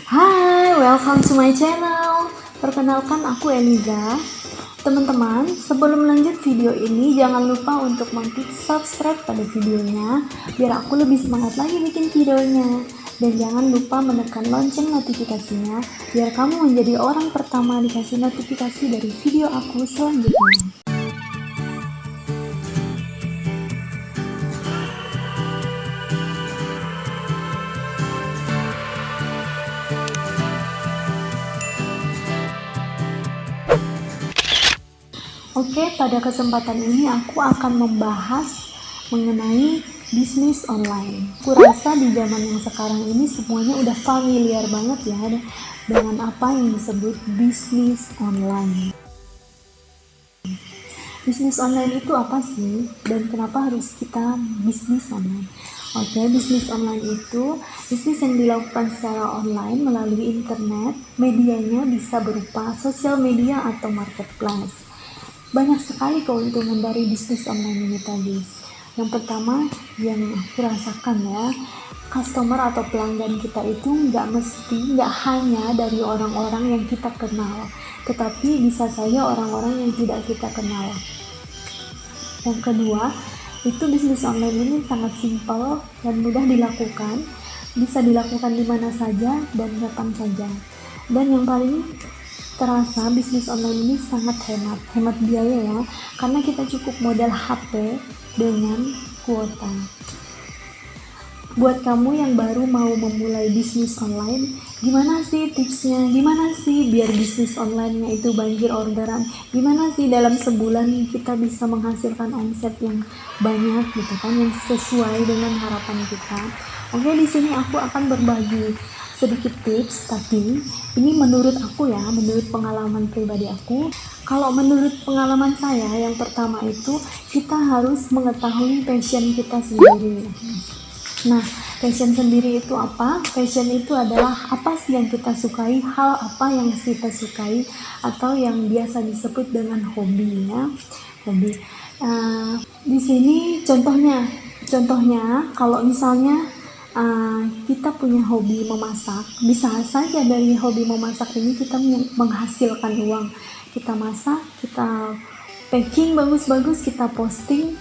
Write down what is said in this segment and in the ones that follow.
Hai, welcome to my channel. Perkenalkan aku Eliza. Teman-teman, sebelum lanjut video ini jangan lupa untuk mengklik subscribe pada videonya biar aku lebih semangat lagi bikin videonya. Dan jangan lupa menekan lonceng notifikasinya biar kamu menjadi orang pertama dikasih notifikasi dari video aku selanjutnya. Oke, pada kesempatan ini aku akan membahas mengenai bisnis online. Kurasa di zaman yang sekarang ini semuanya udah familiar banget ya dengan apa yang disebut bisnis online. Bisnis online itu apa sih? Dan kenapa harus kita bisnis online? Oke, bisnis online itu bisnis yang dilakukan secara online melalui internet. Medianya bisa berupa sosial media atau marketplace. Banyak sekali keuntungan dari bisnis online ini tadi. Yang pertama yang aku rasakan ya, customer atau pelanggan kita itu nggak hanya dari orang-orang yang kita kenal, tetapi bisa saja orang-orang yang tidak kita kenal. Yang kedua, itu bisnis online ini sangat simpel dan mudah dilakukan, bisa dilakukan di mana saja dan kapan saja. Dan yang paling terasa bisnis online ini sangat hemat biaya ya, karena kita cukup modal HP dengan kuota. Buat kamu yang baru mau memulai bisnis online, gimana sih tipsnya? Gimana sih biar bisnis online-nya itu banjir orderan? Gimana sih dalam sebulan kita bisa menghasilkan omset yang banyak gitu kan, yang sesuai dengan harapan kita? Oke, di sini aku akan berbagi sedikit tips, tapi ini menurut aku ya, menurut pengalaman pribadi aku. Kalau menurut pengalaman saya, yang pertama itu kita harus mengetahui passion kita sendiri. Nah, passion sendiri itu apa? Passion itu adalah apa sih yang kita sukai, hal apa yang kita sukai, atau yang biasa disebut dengan hobi ya. Hobi. Di sini contohnya kalau misalnya kita punya hobi memasak, bisa saja dari hobi memasak ini kita menghasilkan uang. Kita masak, kita packing bagus-bagus, kita posting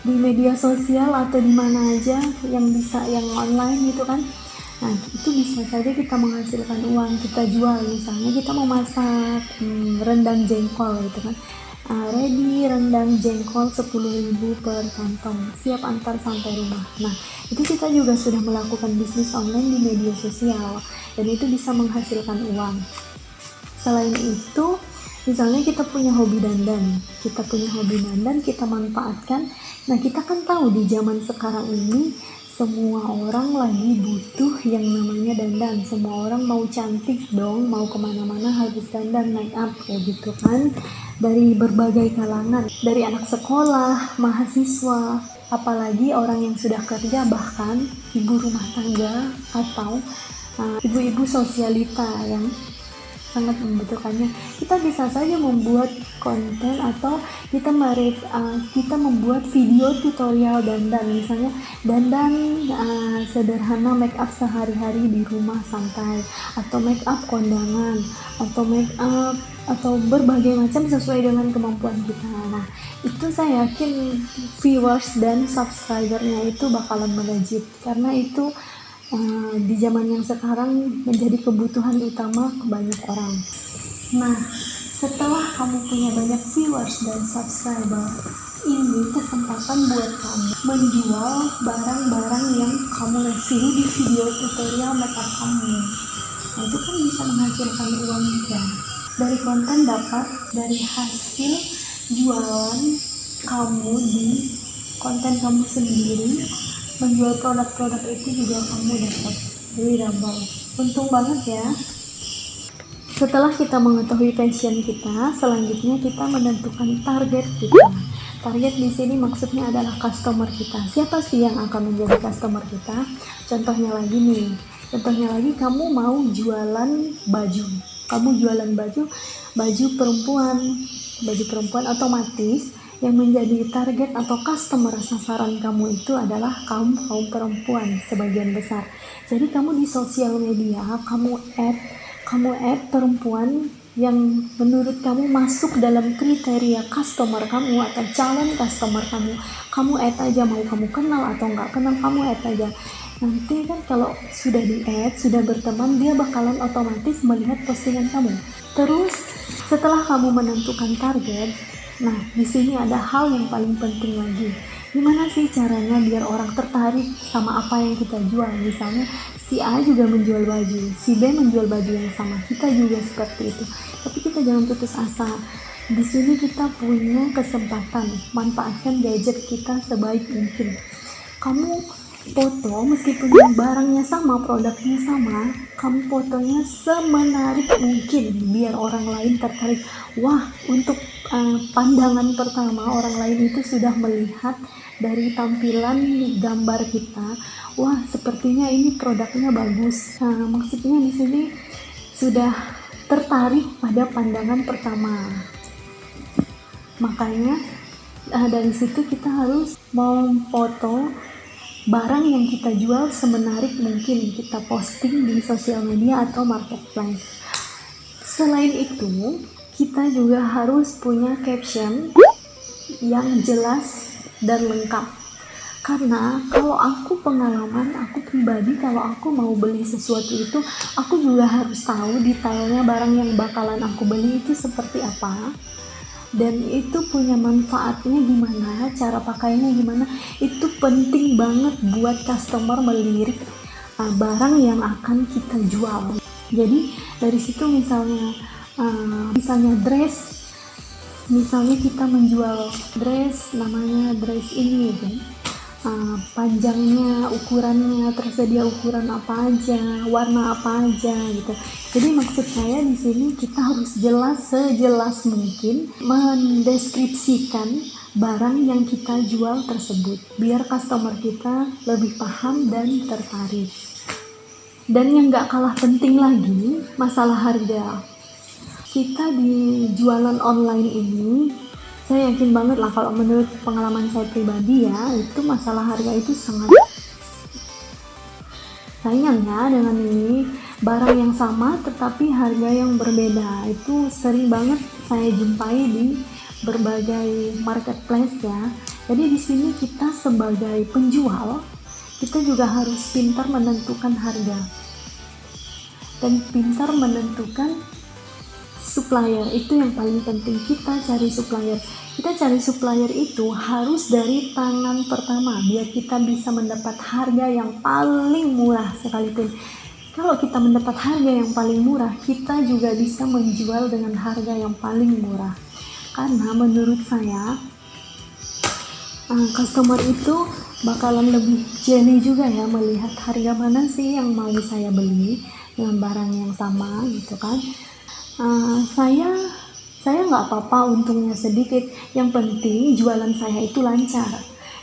di media sosial atau di mana aja yang bisa, yang online gitu kan. Nah, itu bisa saja kita menghasilkan uang, kita jual. Misalnya kita mau masak rendang jengkol gitu kan. Ready rendang jengkol 10.000 per kantong, siap antar sampai rumah. Nah, itu kita juga sudah melakukan bisnis online di media sosial dan itu bisa menghasilkan uang. Selain itu, misalnya kita punya hobi dandan, kita manfaatkan. Nah, kita kan tahu di zaman sekarang ini semua orang lagi butuh yang namanya dandan. Semua orang mau cantik dong, mau kemana-mana harus dandan, make up kayak gitu kan. Dari berbagai kalangan, dari anak sekolah, mahasiswa, apalagi orang yang sudah kerja, bahkan ibu rumah tangga atau ibu-ibu sosialita yang sangat membutuhkannya. Kita bisa saja membuat konten atau kita membuat video tutorial dandan, misalnya dandan sederhana, make up sehari-hari di rumah santai, atau make up kondangan, atau make up atau berbagai macam sesuai dengan kemampuan kita. Nah, itu saya yakin viewers dan subscribernya itu bakalan melejit, karena itu di zaman yang sekarang menjadi kebutuhan utama banyak orang. Nah, setelah kamu punya banyak viewers dan subscriber, ini kesempatan buat kamu menjual barang-barang yang kamu review di video tutorial makeup kamu. Nah, itu kan bisa menghasilkan uang juga. Dari konten dapat, dari hasil jualan kamu di konten kamu sendiri, menjual produk-produk itu juga kamu dapat duit double. Untung banget ya. Setelah kita mengetahui passion kita, selanjutnya kita menentukan target kita. Target di sini maksudnya adalah customer kita. Siapa sih yang akan menjadi customer kita? Contohnya lagi kamu mau jualan baju. Baju perempuan otomatis Yang menjadi target atau customer sasaran kamu itu adalah kaum perempuan sebagian besar. Jadi kamu di sosial media, kamu add perempuan yang menurut kamu masuk dalam kriteria customer kamu atau calon customer kamu. Kamu add aja, mau kamu kenal atau nggak kenal, kamu add aja. Nanti kan kalau sudah di add, sudah berteman, dia bakalan otomatis melihat postingan kamu. Terus setelah kamu menentukan target, nah di sini ada hal yang paling penting lagi. Gimana sih caranya biar orang tertarik sama apa yang kita jual? Misalnya si A juga menjual baju, si B menjual baju yang sama, kita juga seperti itu. Tapi kita jangan putus asa. Di sini kita punya kesempatan, manfaatkan gadget kita sebaik mungkin. Kamu foto meskipun barangnya sama, produknya sama, kamu fotonya semenarik mungkin biar orang lain tertarik. Wah, untuk pandangan pertama orang lain itu sudah melihat dari tampilan gambar kita, wah sepertinya ini produknya bagus. Nah, maksudnya di sini sudah tertarik pada pandangan pertama. Makanya dari situ kita harus memfoto barang yang kita jual semenarik mungkin, kita posting di sosial media atau marketplace. Selain itu, kita juga harus punya caption yang jelas dan lengkap. Karena kalau aku pengalaman, aku pribadi kalau aku mau beli sesuatu itu, aku juga harus tahu detailnya barang yang bakalan aku beli itu seperti apa. Dan itu punya manfaatnya gimana, cara pakainya gimana, itu penting banget buat customer melirik barang yang akan kita jual. Jadi dari situ misalnya dress, misalnya kita menjual dress, namanya dress ini gitu. Panjangnya, ukurannya, tersedia ukuran apa aja, warna apa aja gitu. Jadi maksud saya di sini kita harus sejelas mungkin mendeskripsikan barang yang kita jual tersebut biar customer kita lebih paham dan tertarik. Dan yang gak kalah penting lagi, masalah harga. Kita di jualan online ini, saya yakin banget lah kalau menurut pengalaman saya pribadi ya, itu masalah harga itu sangat sayangnya dengan ini barang yang sama tetapi harga yang berbeda. Itu sering banget saya jumpai di berbagai marketplace ya. Jadi di sini kita sebagai penjual, kita juga harus pintar menentukan harga dan pintar menentukan supplier. Itu yang paling penting, kita cari supplier. Kita cari supplier itu harus dari tangan pertama biar kita bisa mendapat harga yang paling murah sekalipun. Kalau kita mendapat harga yang paling murah, kita juga bisa menjual dengan harga yang paling murah. Karena menurut saya customer itu bakalan lebih jeli juga ya melihat harga mana sih yang mau saya beli dengan barang yang sama gitu kan. Saya nggak apa-apa untungnya sedikit, yang penting jualan saya itu lancar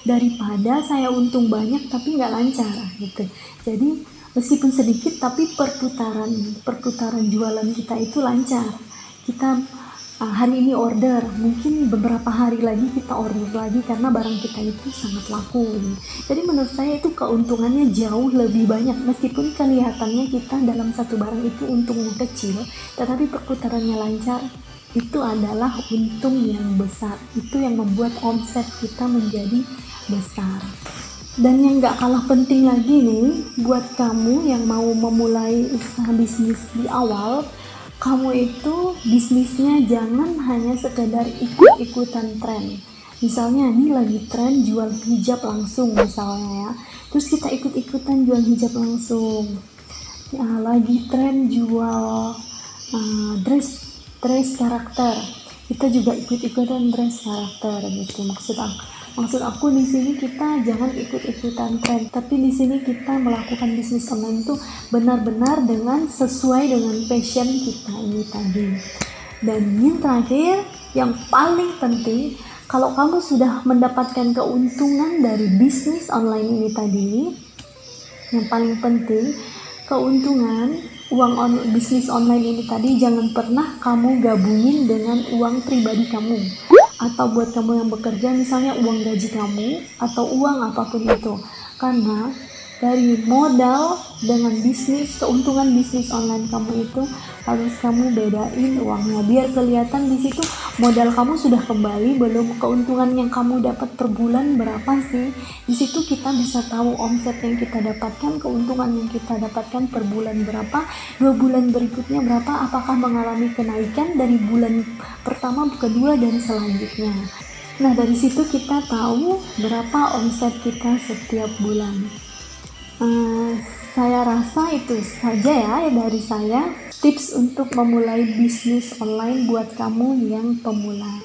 daripada saya untung banyak tapi nggak lancar gitu. Jadi meskipun sedikit tapi perputaran jualan kita itu lancar. Kita hari ini order, mungkin beberapa hari lagi kita order lagi karena barang kita itu sangat laku. Jadi menurut saya itu keuntungannya jauh lebih banyak, meskipun kelihatannya kita dalam satu barang itu untungnya kecil, tetapi perputarannya lancar, itu adalah untung yang besar. Itu yang membuat omset kita menjadi besar. Dan yang gak kalah penting lagi nih, buat kamu yang mau memulai usaha bisnis di awal, kamu itu bisnisnya jangan hanya sekedar ikut-ikutan tren. Misalnya ini lagi tren jual hijab langsung misalnya ya, terus kita ikut-ikutan jual hijab langsung. Ya, lagi tren jual dress karakter, kita juga ikut-ikutan dress karakter gitu. Maksud aku di sini kita jangan ikut-ikutan tren, tapi di sini kita melakukan bisnis online itu benar-benar dengan sesuai dengan passion kita ini tadi. Dan yang terakhir, yang paling penting, kalau kamu sudah mendapatkan keuntungan dari bisnis online ini tadi, yang paling penting keuntungan bisnis online ini tadi jangan pernah kamu gabungin dengan uang pribadi kamu atau buat kamu yang bekerja, misalnya uang gaji kamu atau uang apapun itu. Karena dari modal dengan bisnis, keuntungan bisnis online kamu itu harus kamu bedain uangnya biar kelihatan di situ modal kamu sudah kembali belum, keuntungan yang kamu dapat per bulan berapa sih. Di situ kita bisa tahu omset yang kita dapatkan, keuntungan yang kita dapatkan per bulan berapa, 2 bulan berikutnya berapa, apakah mengalami kenaikan dari bulan pertama, kedua, dan selanjutnya. Nah, dari situ kita tahu berapa omset kita setiap bulan. Saya rasa itu saja ya dari saya, tips untuk memulai bisnis online buat kamu yang pemula.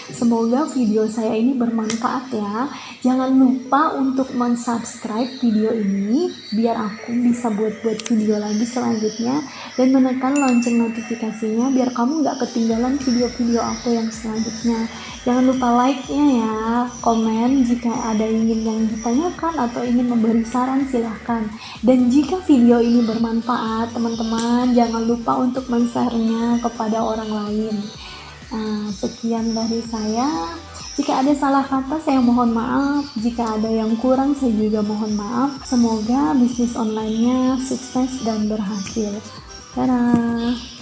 Semoga video saya ini bermanfaat ya. Jangan lupa untuk mensubscribe video ini biar aku bisa buat video lagi selanjutnya, dan menekan lonceng notifikasinya biar kamu gak ketinggalan video-video aku yang selanjutnya. Jangan lupa like-nya ya, komen jika ada yang ditanyakan atau ingin memberi saran silahkan. Dan jika video ini bermanfaat teman-teman, jangan lupa untuk men-share-nya kepada orang lain. Sekian dari saya. Jika ada salah kata saya mohon maaf, jika ada yang kurang saya juga mohon maaf. Semoga bisnis online-nya sukses dan berhasil. Dadah.